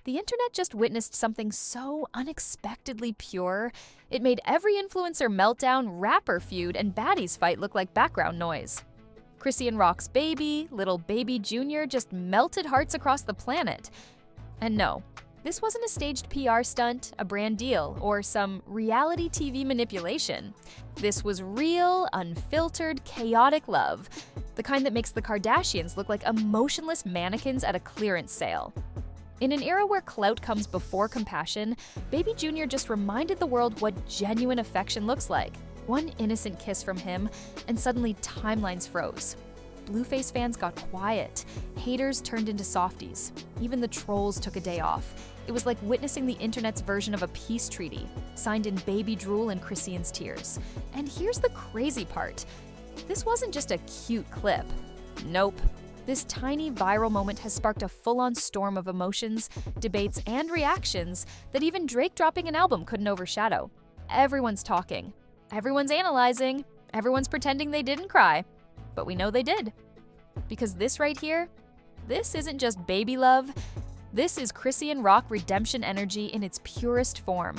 The internet just witnessed something so unexpectedly pure, it made every influencer meltdown, rapper feud, and baddies fight look like background noise. Chrisean Rock's baby, little baby Junior, just melted hearts across the planet. And no, this wasn't a staged PR stunt, a brand deal, or some reality TV manipulation. This was real, unfiltered, chaotic love, the kind that makes the Kardashians look like emotionless mannequins at a clearance sale. In an era where clout comes before compassion, baby Junior just reminded the world what genuine affection looks like. One innocent kiss from him, and suddenly timelines froze. Blueface fans got quiet. Haters turned into softies. Even the trolls took a day off. It was like witnessing the internet's version of a peace treaty, signed in baby drool and Chrisean's tears. And here's the crazy part. This wasn't just a cute clip. Nope. This tiny viral moment has sparked a full-on storm of emotions, debates, and reactions that even Drake dropping an album couldn't overshadow. Everyone's talking. Everyone's analyzing. Everyone's pretending they didn't cry. But we know they did. Because this right here, this isn't just baby love. This is Chrisean Rock redemption energy in its purest form.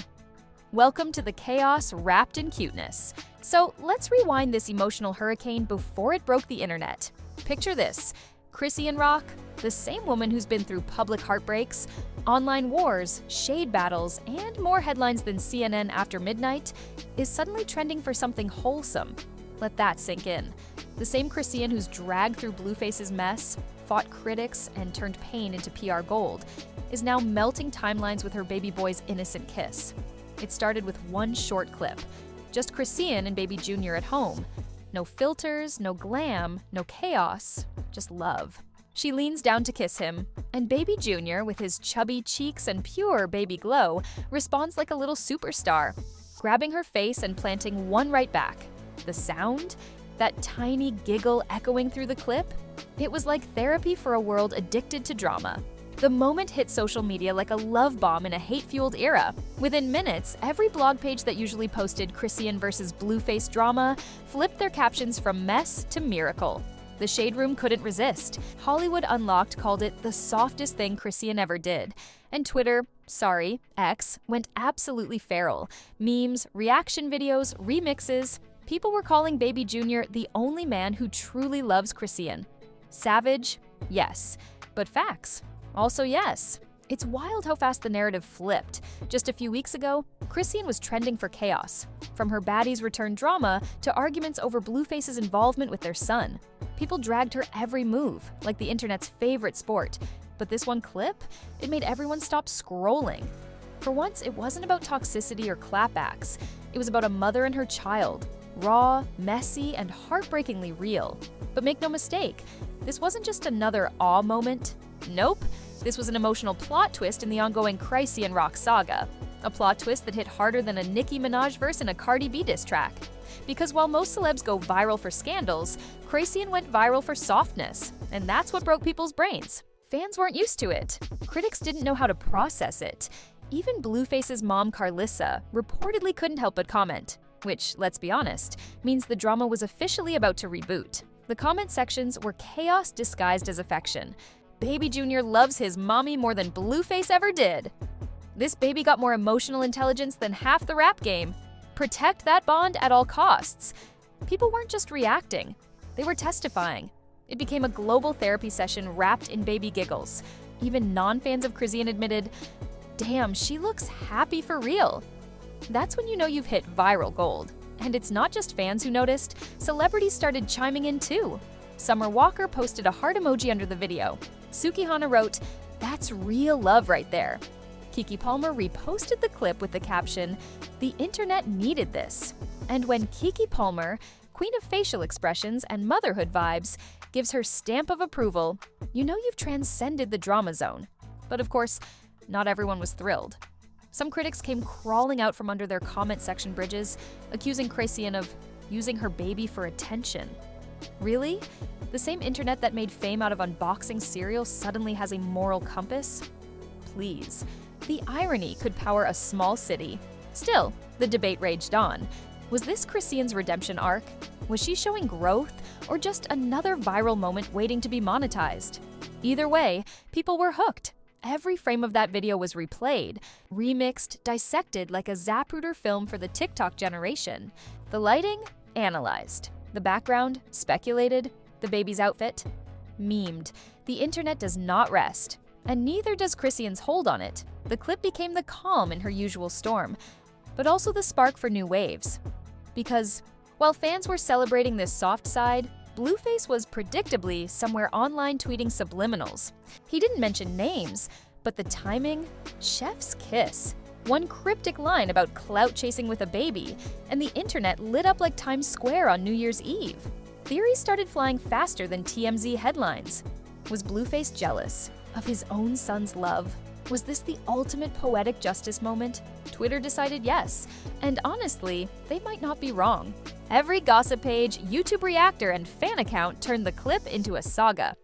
Welcome to the chaos wrapped in cuteness. So let's rewind this emotional hurricane before it broke the internet. Picture this. Chrisean Rock, the same woman who's been through public heartbreaks, online wars, shade battles, and more headlines than CNN after midnight, is suddenly trending for something wholesome. Let that sink in. The same Chrisean who's dragged through Blueface's mess, fought critics, and turned pain into PR gold, is now melting timelines with her baby boy's innocent kiss. It started with one short clip. Just Chrisean and baby Junior at home. No filters, no glam, no chaos, just love. She leans down to kiss him, and baby Junior, with his chubby cheeks and pure baby glow, responds like a little superstar, grabbing her face and planting one right back. The sound? That tiny giggle echoing through the clip? It was like therapy for a world addicted to drama. The moment hit social media like a love bomb in a hate-fueled era. Within minutes, every blog page that usually posted Chrisean versus Blueface drama flipped their captions from mess to miracle. The Shade Room couldn't resist. Hollywood Unlocked called it the softest thing Chrisean ever did. And Twitter, sorry, X, went absolutely feral. Memes, reaction videos, remixes. People were calling baby Junior the only man who truly loves Chrisean. Savage? Yes. But facts? Also yes. It's wild how fast the narrative flipped. Just a few weeks ago, Chrisean was trending for chaos. From her baddies return drama to arguments over Blueface's involvement with their son. People dragged her every move, like the internet's favorite sport. But this one clip, it made everyone stop scrolling. For once, it wasn't about toxicity or clapbacks. It was about a mother and her child. Raw, messy, and heartbreakingly real. But make no mistake, this wasn't just another awe moment. Nope, this was an emotional plot twist in the ongoing Chrisean Rock saga. A plot twist that hit harder than a Nicki Minaj verse in a Cardi B diss track. Because while most celebs go viral for scandals, Chrisean went viral for softness, and that's what broke people's brains. Fans weren't used to it. Critics didn't know how to process it. Even Blueface's mom, Carlissa, reportedly couldn't help but comment. Which, let's be honest, means the drama was officially about to reboot. The comment sections were chaos disguised as affection. Baby Junior loves his mommy more than Blueface ever did. This baby got more emotional intelligence than half the rap game. Protect that bond at all costs. People weren't just reacting, they were testifying. It became a global therapy session wrapped in baby giggles. Even non-fans of Chrisean admitted, damn, she looks happy for real. That's when you know you've hit viral gold. And it's not just fans who noticed, celebrities started chiming in too. Summer Walker posted a heart emoji under the video. Sukihana wrote, "That's real love right there." Keke Palmer reposted the clip with the caption, "The internet needed this." And when Keke Palmer, queen of facial expressions and motherhood vibes, gives her stamp of approval, you know you've transcended the drama zone. But of course, not everyone was thrilled. Some critics came crawling out from under their comment section bridges, accusing Chrisean of using her baby for attention. Really? The same internet that made fame out of unboxing cereal suddenly has a moral compass? Please. The irony could power a small city. Still, the debate raged on. Was this Chrisean's redemption arc? Was she showing growth, or just another viral moment waiting to be monetized? Either way, people were hooked. Every frame of that video was replayed, remixed, dissected like a Zapruder film for the TikTok generation. The lighting? Analyzed. The background? Speculated. The baby's outfit? Memed. The internet does not rest. And neither does Chrisean's hold on it. The clip became the calm in her usual storm, but also the spark for new waves. Because while fans were celebrating this soft side, Blueface was predictably somewhere online tweeting subliminals. He didn't mention names, but the timing? Chef's kiss. One cryptic line about clout chasing with a baby, and the internet lit up like Times Square on New Year's Eve. Theories started flying faster than TMZ headlines. Was Blueface jealous of his own son's love? Was this the ultimate poetic justice moment? Twitter decided yes, and honestly, they might not be wrong. Every gossip page, YouTube reactor, and fan account turned the clip into a saga.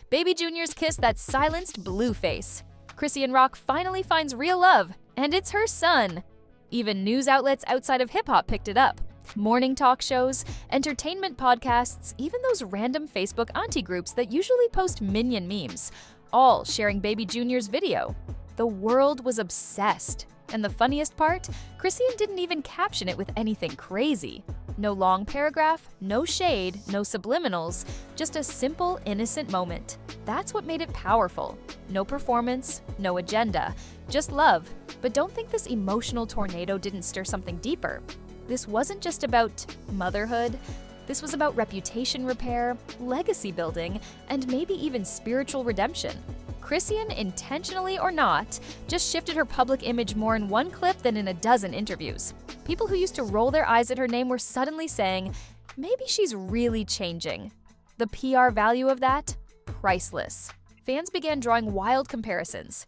Baby Junior's kiss that silenced Blueface. Chrisean Rock finally finds real love, and it's her son. Even news outlets outside of hip-hop picked it up. Morning talk shows, entertainment podcasts, even those random Facebook auntie groups that usually post minion memes, all sharing Baby Junior's video. The world was obsessed. And the funniest part? Chrisean didn't even caption it with anything crazy. No long paragraph, no shade, no subliminals, just a simple, innocent moment. That's what made it powerful. No performance, no agenda, just love. But don't think this emotional tornado didn't stir something deeper. This wasn't just about motherhood. This was about reputation repair, legacy building, and maybe even spiritual redemption. Chrisean, intentionally or not, just shifted her public image more in one clip than in a dozen interviews. People who used to roll their eyes at her name were suddenly saying, maybe she's really changing. The PR value of that? Priceless. Fans began drawing wild comparisons.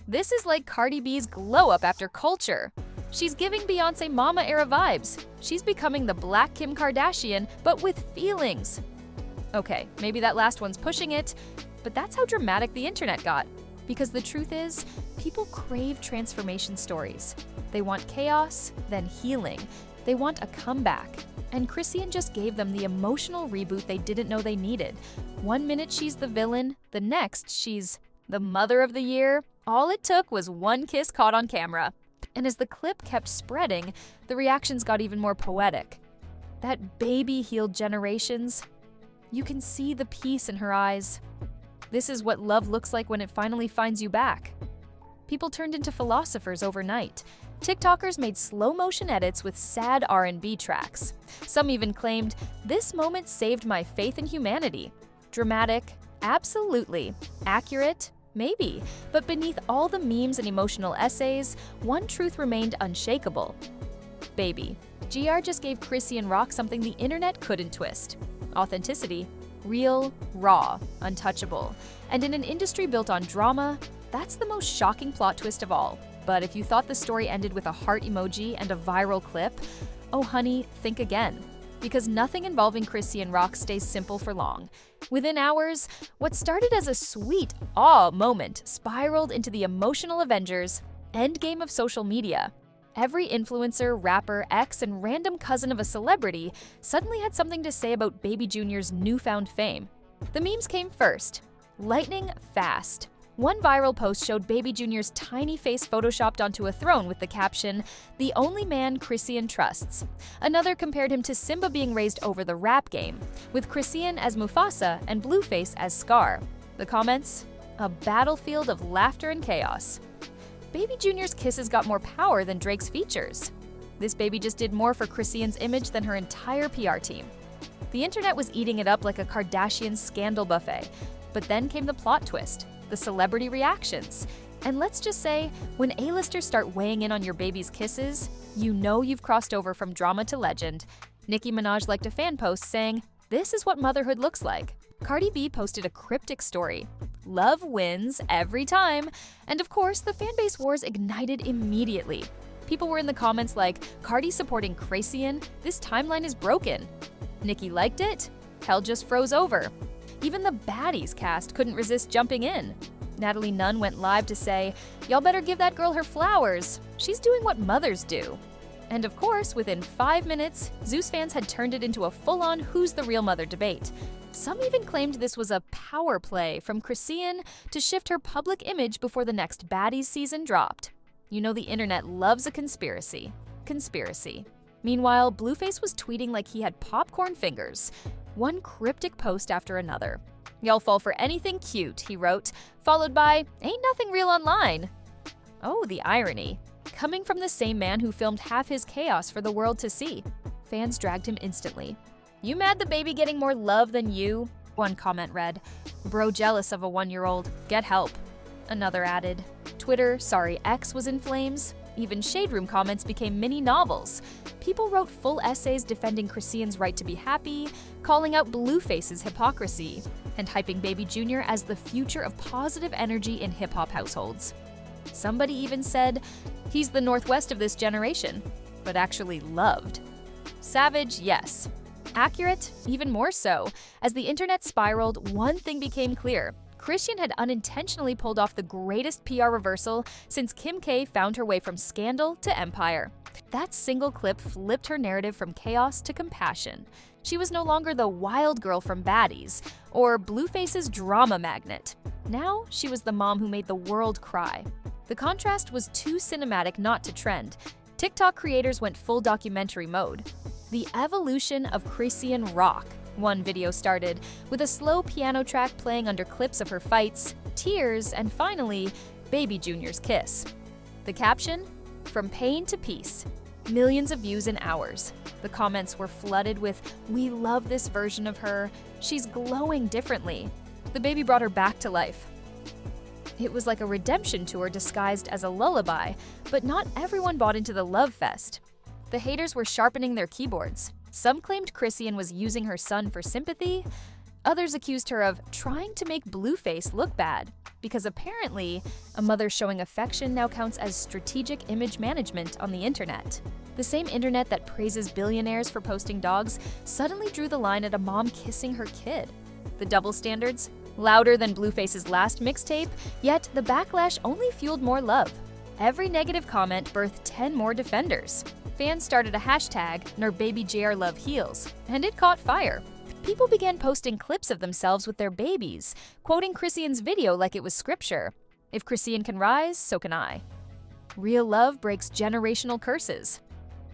This is like Cardi B's glow up after Culture. She's giving Beyoncé mama-era vibes. She's becoming the Black Kim Kardashian, but with feelings. Okay, maybe that last one's pushing it, but that's how dramatic the internet got. Because the truth is, people crave transformation stories. They want chaos, then healing. They want a comeback. And Chrisean just gave them the emotional reboot they didn't know they needed. One minute she's the villain, the next she's the mother of the year. All it took was one kiss caught on camera. And as the clip kept spreading, the reactions got even more poetic. That baby healed generations. You can see the peace in her eyes. This is what love looks like when it finally finds you back. People turned into philosophers overnight. TikTokers made slow-motion edits with sad R&B tracks. Some even claimed, "This moment saved my faith in humanity." Dramatic? Absolutely. Accurate? Maybe. But beneath all the memes and emotional essays, one truth remained unshakable. Baby. GR just gave Chrisean Rock something the internet couldn't twist. Authenticity. Real, raw, untouchable. And in an industry built on drama, that's the most shocking plot twist of all. But if you thought the story ended with a heart emoji and a viral clip, oh honey, think again. Because nothing involving Chrisean Rock stays simple for long. Within hours, what started as a sweet awe moment spiraled into the emotional Avengers endgame of social media. Every influencer, rapper, ex, and random cousin of a celebrity suddenly had something to say about Baby Junior's newfound fame. The memes came first. Lightning fast. One viral post showed Baby Junior's tiny face photoshopped onto a throne with the caption, "The only man Chrisean trusts." Another compared him to Simba being raised over the rap game, with Chrisean as Mufasa and Blueface as Scar. The comments? A battlefield of laughter and chaos. Baby Junior's kisses got more power than Drake's features. This baby just did more for Chrisean's image than her entire PR team. The internet was eating it up like a Kardashian scandal buffet. But then came the plot twist, the celebrity reactions. And let's just say, when A-listers start weighing in on your baby's kisses, you know you've crossed over from drama to legend. Nicki Minaj liked a fan post saying, "This is what motherhood looks like." Cardi B posted a cryptic story. Love wins every time. And of course, the fanbase wars ignited immediately. People were in the comments like, "Cardi supporting Chrisean? This timeline is broken." Nicki liked it? Hell just froze over. Even the Baddies cast couldn't resist jumping in. Natalie Nunn went live to say, "Y'all better give that girl her flowers. She's doing what mothers do." And of course, within 5 minutes, Zeus fans had turned it into a full-on who's the real mother debate. Some even claimed this was a power play from Chrisean to shift her public image before the next Baddies season dropped. You know the internet loves a conspiracy. Meanwhile, Blueface was tweeting like he had popcorn fingers, one cryptic post after another. "Y'all fall for anything cute," he wrote, followed by, "Ain't nothing real online." Oh, the irony. Coming from the same man who filmed half his chaos for the world to see. Fans dragged him instantly. "You mad the baby getting more love than you?" One comment read. "Bro jealous of a 1-year-old. Get help." Another added. Twitter, sorry, X was in flames. Even Shade Room comments became mini novels. People wrote full essays defending Chrisean's right to be happy, calling out Blueface's hypocrisy, and hyping Baby Jr. as the future of positive energy in hip-hop households. Somebody even said, "He's the Northwest of this generation," but actually loved. Savage, yes. Accurate, even more so. As the internet spiraled, one thing became clear. Chrisean had unintentionally pulled off the greatest PR reversal since Kim K found her way from scandal to empire. That single clip flipped her narrative from chaos to compassion. She was no longer the wild girl from Baddies, or Blueface's drama magnet. Now, she was the mom who made the world cry. The contrast was too cinematic not to trend. TikTok creators went full documentary mode. The evolution of Chrisean Rock. One video started with a slow piano track playing under clips of her fights, tears, and finally, Baby Jr.'s kiss. The caption? "From pain to peace." Millions of views in hours. The comments were flooded with, "We love this version of her. She's glowing differently. The baby brought her back to life." It was like a redemption tour disguised as a lullaby, but not everyone bought into the love fest. The haters were sharpening their keyboards. Some claimed Chrisean was using her son for sympathy. Others accused her of trying to make Blueface look bad, because apparently, a mother showing affection now counts as strategic image management on the internet. The same internet that praises billionaires for posting dogs suddenly drew the line at a mom kissing her kid. The double standards? Louder than Blueface's last mixtape, yet the backlash only fueled more love. Every negative comment birthed 10 more defenders. Fans started a hashtag, #NorBabyJRLoveHeals, and it caught fire. People began posting clips of themselves with their babies, quoting Chrisean's video like it was scripture. If Chrisean can rise, so can I. Real love breaks generational curses.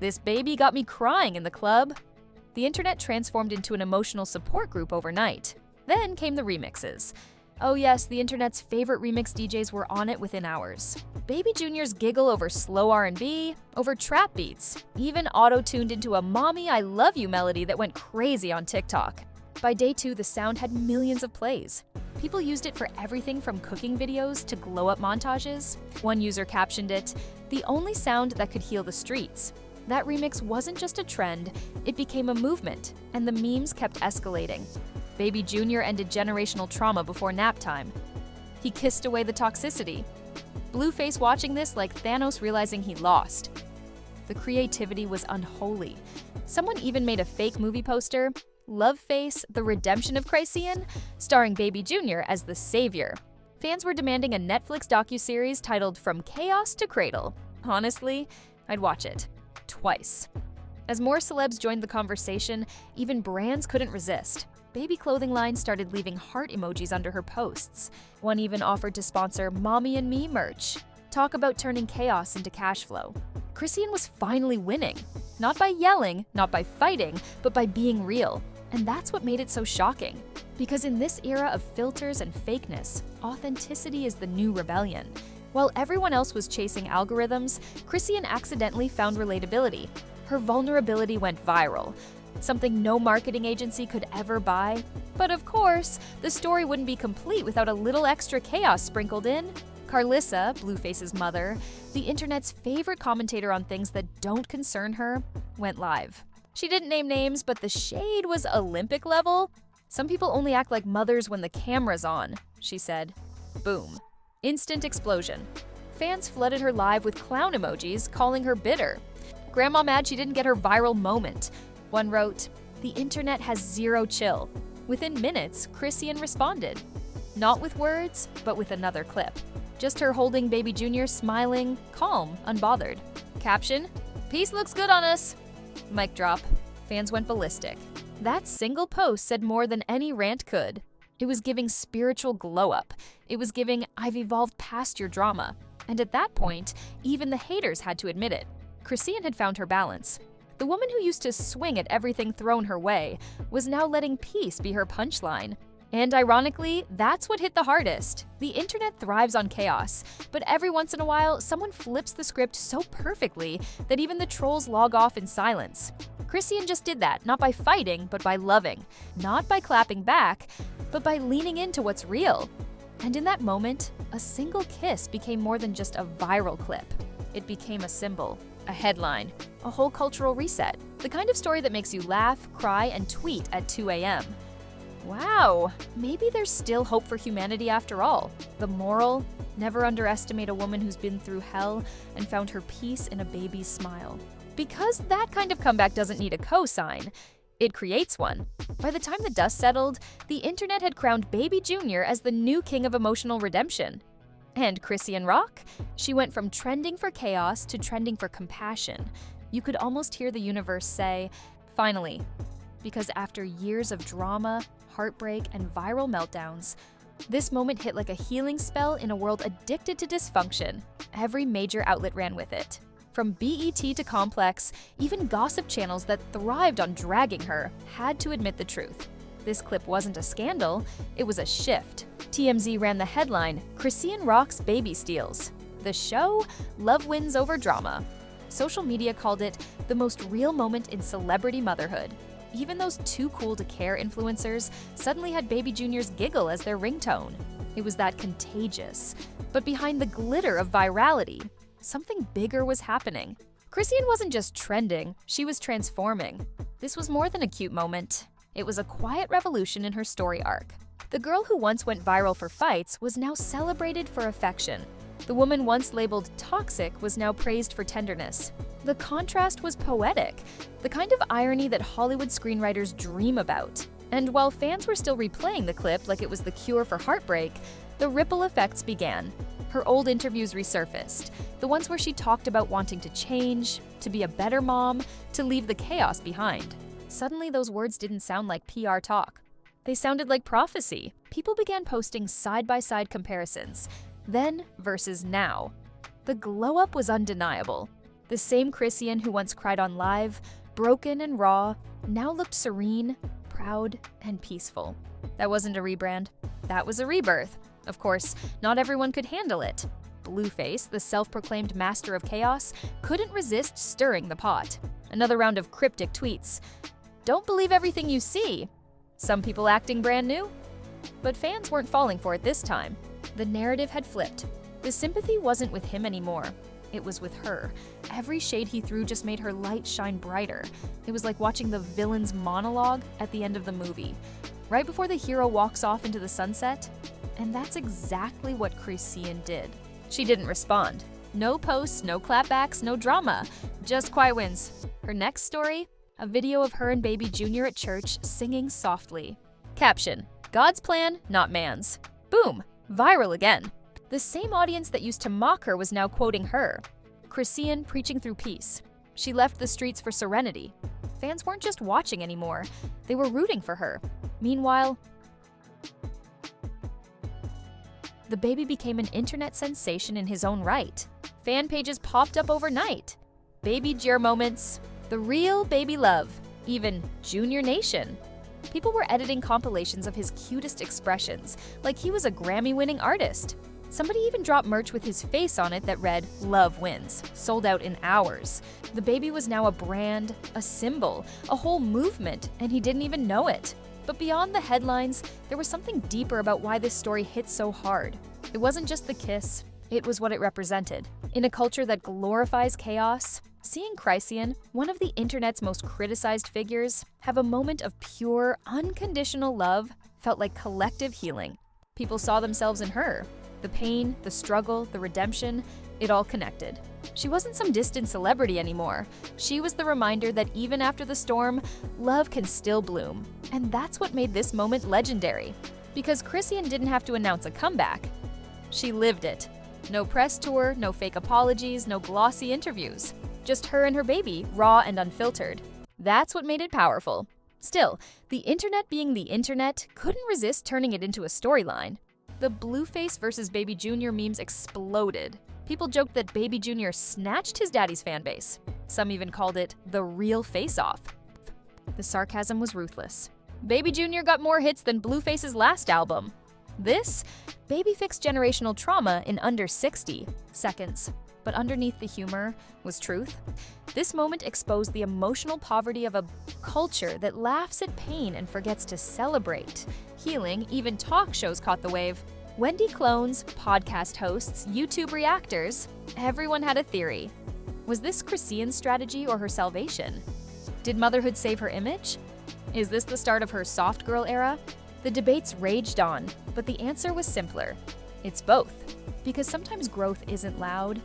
This baby got me crying in the club. The internet transformed into an emotional support group overnight. Then came the remixes. Oh yes, the internet's favorite remix DJs were on it within hours. Baby Jr.'s giggle over slow R&B, over trap beats, even auto-tuned into a "Mommy, I love you" melody that went crazy on TikTok. By day 2, the sound had millions of plays. People used it for everything from cooking videos to glow-up montages. One user captioned it, "The only sound that could heal the streets." That remix wasn't just a trend, it became a movement, and the memes kept escalating. Baby Jr. ended generational trauma before nap time. He kissed away the toxicity. Blueface watching this like Thanos realizing he lost. The creativity was unholy. Someone even made a fake movie poster, Loveface, The Redemption of Chrisean, starring Baby Jr. as the savior. Fans were demanding a Netflix docuseries titled From Chaos to Cradle. Honestly, I'd watch it. Twice. As more celebs joined the conversation, even brands couldn't resist. Baby clothing lines started leaving heart emojis under her posts. One even offered to sponsor Mommy and Me merch. Talk about turning chaos into cash flow. Chrisean was finally winning. Not by yelling, not by fighting, but by being real. And that's what made it so shocking. Because in this era of filters and fakeness, authenticity is the new rebellion. While everyone else was chasing algorithms, Chrisean accidentally found relatability. Her vulnerability went viral. Something no marketing agency could ever buy. But of course, the story wouldn't be complete without a little extra chaos sprinkled in. Carlissa, Blueface's mother, the internet's favorite commentator on things that don't concern her, went live. She didn't name names, but the shade was Olympic level. "Some people only act like mothers when the camera's on," she said. Boom. Instant explosion. Fans flooded her live with clown emojis, calling her bitter. Grandma mad she didn't get her viral moment. One wrote, "The internet has zero chill." Within minutes, Chrisean responded. Not with words, but with another clip. Just her holding Baby Jr. smiling, calm, unbothered. Caption, "Peace looks good on us." Mic drop. Fans went ballistic. That single post said more than any rant could. It was giving spiritual glow-up. It was giving, "I've evolved past your drama." And at that point, even the haters had to admit it. Chrisean had found her balance. The woman who used to swing at everything thrown her way was now letting peace be her punchline. And ironically, that's what hit the hardest. The internet thrives on chaos, but every once in a while, someone flips the script so perfectly that even the trolls log off in silence. Chrisean just did that, not by fighting, but by loving. Not by clapping back, but by leaning into what's real. And in that moment, a single kiss became more than just a viral clip. It became a symbol, a headline, a whole cultural reset. The kind of story that makes you laugh, cry, and tweet at 2 a.m. Wow, maybe there's still hope for humanity after all. The moral: never underestimate a woman who's been through hell and found her peace in a baby's smile. Because that kind of comeback doesn't need a cosign, it creates one. By the time the dust settled, the internet had crowned Baby Jr. as the new king of emotional redemption. And Chrisean Rock? She went from trending for chaos to trending for compassion. You could almost hear the universe say, "Finally." Because after years of drama, heartbreak, and viral meltdowns, this moment hit like a healing spell in a world addicted to dysfunction. Every major outlet ran with it. From BET to Complex, even gossip channels that thrived on dragging her had to admit the truth. This clip wasn't a scandal, it was a shift. TMZ ran the headline, "Chrisean Rock's Baby Steals." The show, "Love Wins Over Drama." Social media called it the most real moment in celebrity motherhood. Even those too cool to care influencers suddenly had Baby Jr.'s giggle as their ringtone. It was that contagious. But behind the glitter of virality, something bigger was happening. Chrisean wasn't just trending, she was transforming. This was more than a cute moment. It was a quiet revolution in her story arc. The girl who once went viral for fights was now celebrated for affection. The woman once labeled toxic was now praised for tenderness. The contrast was poetic, the kind of irony that Hollywood screenwriters dream about. And while fans were still replaying the clip like it was the cure for heartbreak, the ripple effects began. Her old interviews resurfaced, the ones where she talked about wanting to change, to be a better mom, to leave the chaos behind. Suddenly, those words didn't sound like PR talk. They sounded like prophecy. People began posting side-by-side comparisons, then versus now. The glow-up was undeniable. The same Chrisean who once cried on live, broken and raw, now looked serene, proud, and peaceful. That wasn't a rebrand. That was a rebirth. Of course, not everyone could handle it. Blueface, the self-proclaimed master of chaos, couldn't resist stirring the pot. Another round of cryptic tweets. "Don't believe everything you see." Some people acting brand new. But fans weren't falling for it this time. The narrative had flipped. The sympathy wasn't with him anymore. It was with her. Every shade he threw just made her light shine brighter. It was like watching the villain's monologue at the end of the movie, right before the hero walks off into the sunset. And that's exactly what Chrisean did. She didn't respond. No posts, no clapbacks, no drama. Just quiet wins. Her next story? A video of her and Baby Jr. at church singing softly. Caption: "God's plan, not man's." Boom! Viral again. The same audience that used to mock her was now quoting her. Chrisean preaching through peace. She left the streets for serenity. Fans weren't just watching anymore, they were rooting for her. Meanwhile, the baby became an internet sensation in his own right. Fan pages popped up overnight. Baby Jr moments, the real baby love, even Junior Nation. People were editing compilations of his cutest expressions, like he was a Grammy-winning artist. Somebody even dropped merch with his face on it that read, "Love Wins," sold out in hours. The baby was now a brand, a symbol, a whole movement, and he didn't even know it. But beyond the headlines, there was something deeper about why this story hit so hard. It wasn't just the kiss, it was what it represented. In a culture that glorifies chaos, seeing Chrisean, one of the internet's most criticized figures, have a moment of pure, unconditional love felt like collective healing. People saw themselves in her. The pain, the struggle, the redemption, it all connected. She wasn't some distant celebrity anymore. She was the reminder that even after the storm, love can still bloom. And that's what made this moment legendary. Because Chrisean didn't have to announce a comeback. She lived it. No press tour, no fake apologies, no glossy interviews. Just her and her baby, raw and unfiltered. That's what made it powerful. Still, the internet being the internet couldn't resist turning it into a storyline. The Blueface versus Baby Jr. memes exploded. People joked that Baby Jr. snatched his daddy's fanbase. Some even called it the real face-off. The sarcasm was ruthless. Baby Jr. got more hits than Blueface's last album. This? Baby fixed generational trauma in under 60 seconds. But underneath the humor was truth. This moment exposed the emotional poverty of a culture that laughs at pain and forgets to celebrate. Healing, even talk shows caught the wave. Wendy clones, podcast hosts, YouTube reactors, everyone had a theory. Was this Chrisean's strategy or her salvation? Did motherhood save her image? Is this the start of her soft girl era? The debates raged on, but the answer was simpler. It's both. Because sometimes growth isn't loud.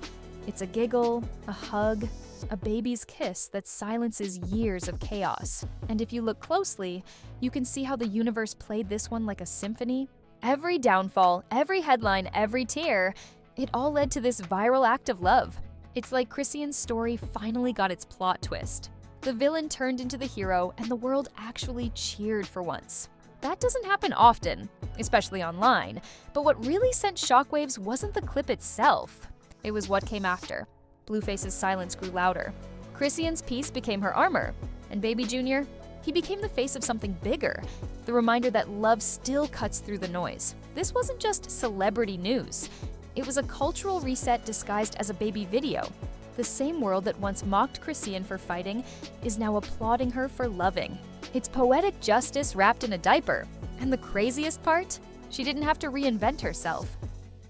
It's a giggle, a hug, a baby's kiss that silences years of chaos. And if you look closely, you can see how the universe played this one like a symphony. Every downfall, every headline, every tear, it all led to this viral act of love. It's like Chrisean's story finally got its plot twist. The villain turned into the hero, and the world actually cheered for once. That doesn't happen often, especially online, but what really sent shockwaves wasn't the clip itself. It was what came after. Blueface's silence grew louder. Chrisean's peace became her armor, and Baby Jr., he became the face of something bigger, the reminder that love still cuts through the noise. This wasn't just celebrity news. It was a cultural reset disguised as a baby video. The same world that once mocked Chrisean for fighting is now applauding her for loving. It's poetic justice wrapped in a diaper. And the craziest part? She didn't have to reinvent herself.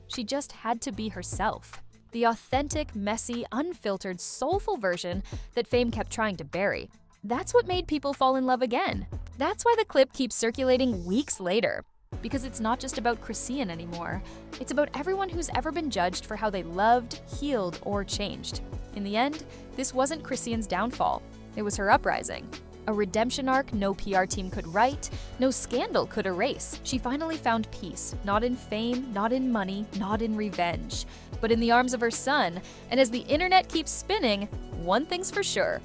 She just had to be herself. The authentic, messy, unfiltered, soulful version that fame kept trying to bury. That's what made people fall in love again. That's why the clip keeps circulating weeks later. Because it's not just about Chrisean anymore. It's about everyone who's ever been judged for how they loved, healed, or changed. In the end, this wasn't Chrisean's downfall. It was her uprising. A redemption arc no PR team could write, no scandal could erase. She finally found peace, not in fame, not in money, not in revenge, but in the arms of her son. And as the internet keeps spinning, one thing's for sure.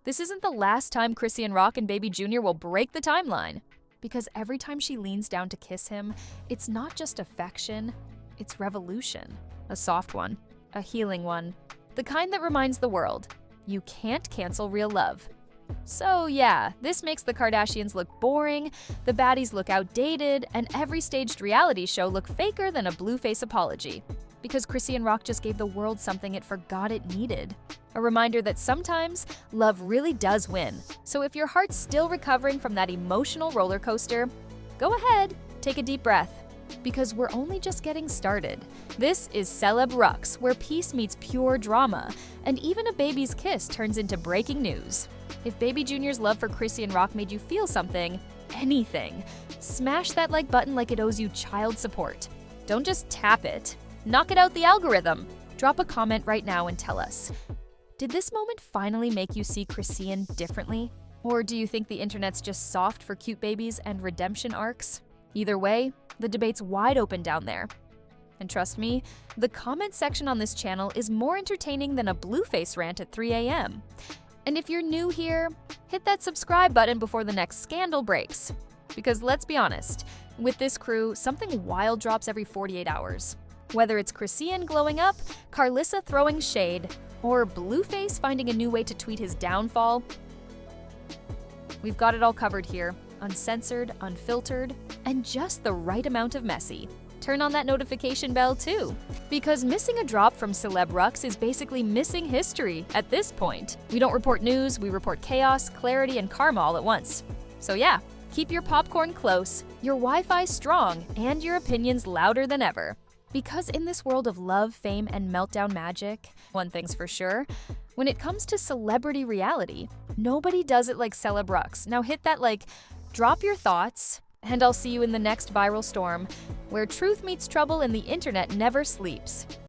This isn't the last time Chrisean Rock and Baby Jr. will break the timeline. Because every time she leans down to kiss him, it's not just affection, it's revolution. A soft one, a healing one. The kind that reminds the world, you can't cancel real love. So yeah, this makes the Kardashians look boring, the baddies look outdated, and every staged reality show look faker than a Blueface apology. Because Chrisean Rock just gave the world something it forgot it needed. A reminder that sometimes love really does win. So if your heart's still recovering from that emotional roller coaster, go ahead, take a deep breath. Because we're only just getting started. This is Celeb Rux, where peace meets pure drama, and even a baby's kiss turns into breaking news. If Baby Jr.'s love for Chrisean Rock made you feel something, anything, smash that like button like it owes you child support. Don't just tap it. Knock it out the algorithm. Drop a comment right now and tell us. Did this moment finally make you see Chrisean differently? Or do you think the internet's just soft for cute babies and redemption arcs? Either way, the debate's wide open down there. And trust me, the comment section on this channel is more entertaining than a Blueface rant at 3 a.m. And if you're new here, hit that subscribe button before the next scandal breaks. Because let's be honest, with this crew, something wild drops every 48 hours. Whether it's Chrisean glowing up, Carlissa throwing shade, or Blueface finding a new way to tweet his downfall, we've got it all covered here. Uncensored, unfiltered, and just the right amount of messy. Turn on that notification bell too, because missing a drop from Celeb Rux is basically missing history at this point. We don't report news, we report chaos, clarity, and karma all at once. So yeah, keep your popcorn close, your Wi-Fi strong, and your opinions louder than ever. Because in this world of love, fame, and meltdown magic, one thing's for sure, when it comes to celebrity reality, nobody does it like Celeb Rux. Now hit that like, drop your thoughts, and I'll see you in the next viral storm, where truth meets trouble and the internet never sleeps.